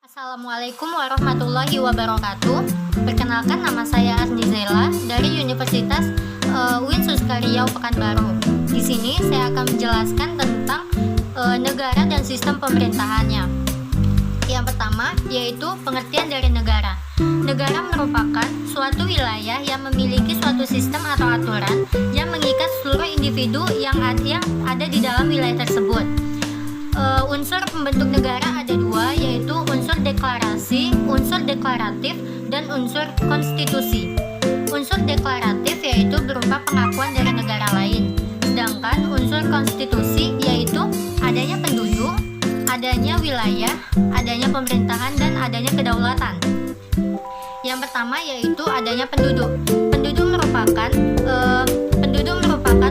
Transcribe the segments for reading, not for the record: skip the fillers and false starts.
Assalamualaikum warahmatullahi wabarakatuh. Perkenalkan, nama saya Arni Zela dari Universitas UIN Suskaryau Pekanbaru. Di sini saya akan menjelaskan tentang negara dan sistem pemerintahannya. Yang pertama yaitu pengertian dari negara. Negara merupakan suatu wilayah yang memiliki suatu sistem atau aturan yang mengikat seluruh individu yang ada di dalam wilayah tersebut. Unsur pembentuk negara ada dua, yaitu unsur deklarasi, unsur deklaratif, dan unsur konstitusi. Unsur deklaratif yaitu berupa pengakuan dari negara lain, sedangkan unsur konstitusi yaitu adanya penduduk, adanya wilayah, adanya pemerintahan, dan adanya kedaulatan. Yang pertama yaitu adanya penduduk. Penduduk merupakan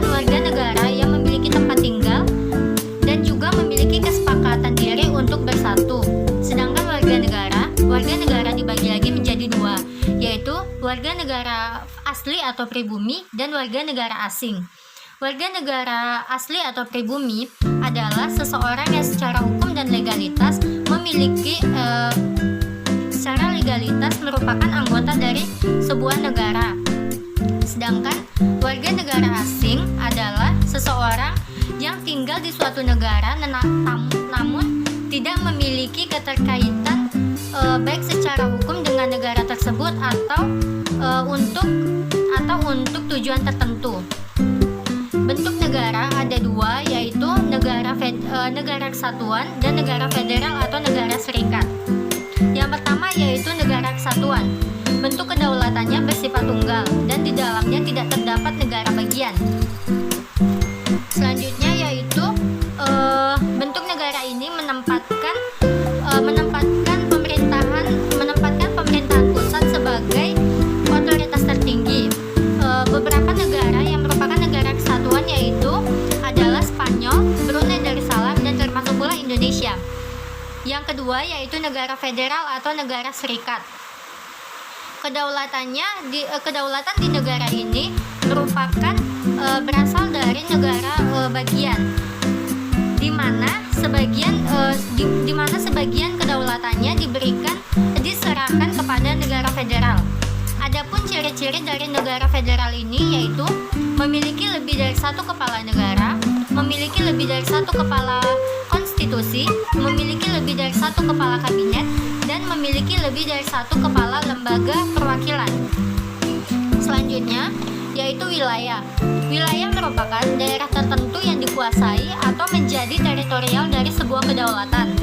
warga negara yang memiliki tempat tinggal dan juga memiliki kesepakatan diri untuk bersatu. Sedangkan warga negara dibagi lagi menjadi dua, yaitu warga negara asli atau pribumi dan warga negara asing. Warga negara asli atau pribumi adalah seseorang yang secara hukum dan legalitas merupakan anggota dari sebuah negara. Sedangkan warga negara asing adalah seseorang yang tinggal di suatu negara namun tidak memiliki keterkaitan baik secara hukum dengan negara tersebut atau untuk tujuan tertentu. Bentuk negara ada dua, yaitu negara kesatuan dan negara federal atau negara serikat. Yang pertama yaitu negara kesatuan. Bentuk kedaulatannya bersifat tunggal dan di dalamnya tidak terdapat negara bagian. Selanjutnya yaitu bentuk negara ini menempatkan pemerintahan pusat sebagai otoritas tertinggi. Beberapa negara yang merupakan negara kesatuan yaitu adalah Spanyol, Brunei Darussalam, dan termasuk pula Indonesia. Yang kedua yaitu negara federal atau negara serikat. Kedaulatan di negara ini merupakan berasal dari negara bagian, di mana sebagian kedaulatannya diserahkan kepada negara federal. Adapun ciri-ciri dari negara federal ini yaitu memiliki lebih dari satu kepala negara, memiliki lebih dari satu kepala konstitusi, memiliki lebih dari satu kepala kabinet, dan memiliki lebih dari satu kepala lembaga perwakilan. Selanjutnya yaitu wilayah. Wilayah merupakan daerah tertentu yang dikuasai atau menjadi teritorial dari sebuah kedaulatan.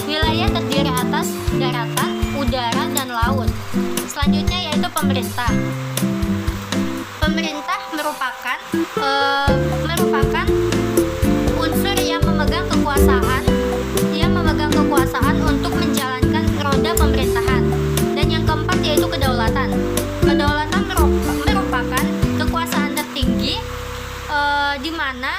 Wilayah terdiri atas daratan, udara, dan laut. Selanjutnya yaitu pemerintah. Pemerintah merupakan unsur yang memegang kekuasaan untuk menjalankan roda pemerintahan. Dan yang keempat yaitu kedaulatan. Kedaulatan merupakan kekuasaan tertinggi di mana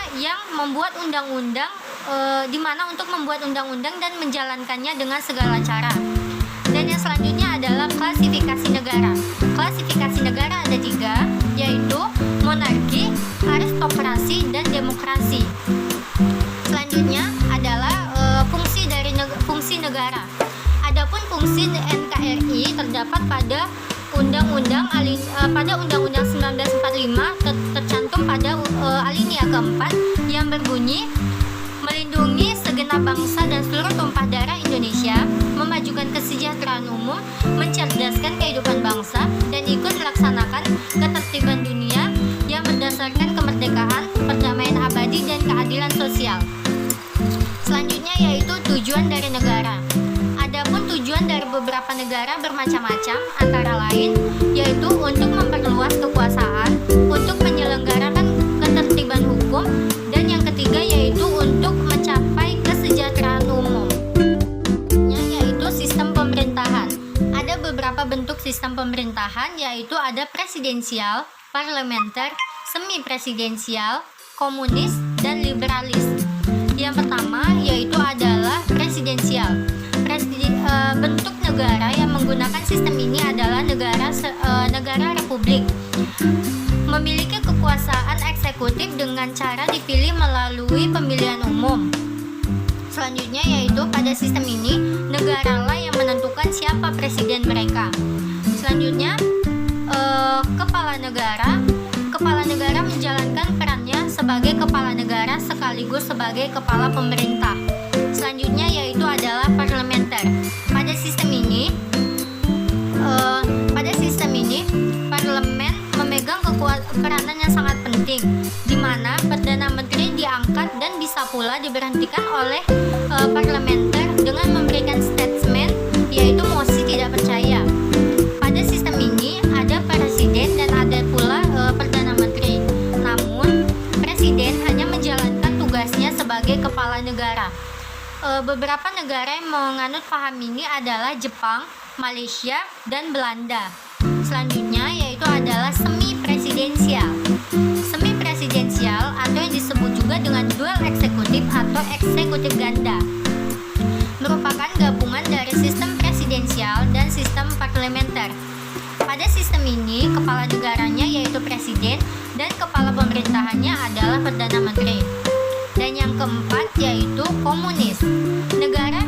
untuk membuat undang-undang dan menjalankannya dengan segala cara. Dan yang selanjutnya adalah klasifikasi negara. Klasifikasi negara ada tiga, yaitu monarki, aristokrasi, dan demokrasi. Selanjutnya adalah fungsi negara. Adapun fungsi NKRI terdapat pada Undang-Undang 1945 tercantum pada alinea keempat yang berbunyi melindungi segenap bangsa dan seluruh tumpah darah Indonesia, memajukan kesejahteraan umum, mencerdaskan kehidupan bangsa, dan ikut melaksanakan ketertiban dunia yang berdasarkan kemerdekaan, perdamaian abadi, dan keadilan sosial. Selanjutnya yaitu tujuan dari negara. Adapun tujuan dari beberapa negara bermacam-macam, antara lain yaitu untuk memperluas kekuasaan, untuk menyelenggarakan ketertiban hukum, dan yang ketiga yaitu untuk mencapai kesejahteraan umum. Yaitu sistem pemerintahan. Ada beberapa bentuk sistem pemerintahan, yaitu ada presidensial, parlementer, semi-presidensial, komunis, dan liberalis. Yang pertama yaitu adalah presidensial. Bentuk negara yang menggunakan sistem ini adalah negara republik. Memiliki kekuasaan eksekutif dengan cara dipilih melalui pemilihan umum. Selanjutnya yaitu pada sistem ini negaralah yang menentukan siapa presiden mereka. Selanjutnya, kepala negara menjalankan perannya sebagai kepala negara sekaligus sebagai kepala pemerintah. Selanjutnya yaitu adalah parlementer. Pada sistem ini parlemen memegang peranan yang sangat penting, di mana perdana menteri diangkat dan bisa pula diberhentikan oleh parlementer dengan memberikan statement, yaitu mosi tidak percaya. Pada sistem ini ada presiden dan ada pula perdana menteri. Namun presiden hanya menjalankan tugasnya sebagai kepala negara. Beberapa negara yang menganut paham ini adalah Jepang, Malaysia, dan Belanda. Selanjutnya yaitu adalah semi presidensial. Semi presidensial atau yang disebut juga dengan dual eksekutif atau eksekutif ganda merupakan gabungan dari sistem presidensial dan sistem parlementer. Pada sistem ini, kepala negaranya yaitu presiden dan kepala pemerintahannya adalah perdana menteri. Dan yang keempat yaitu komunis. Negara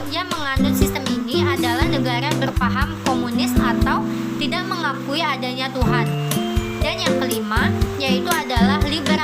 yang menganut sistem ini adalah negara berpaham komunis atau tidak mengakui adanya Tuhan. Dan yang kelima yaitu adalah liberal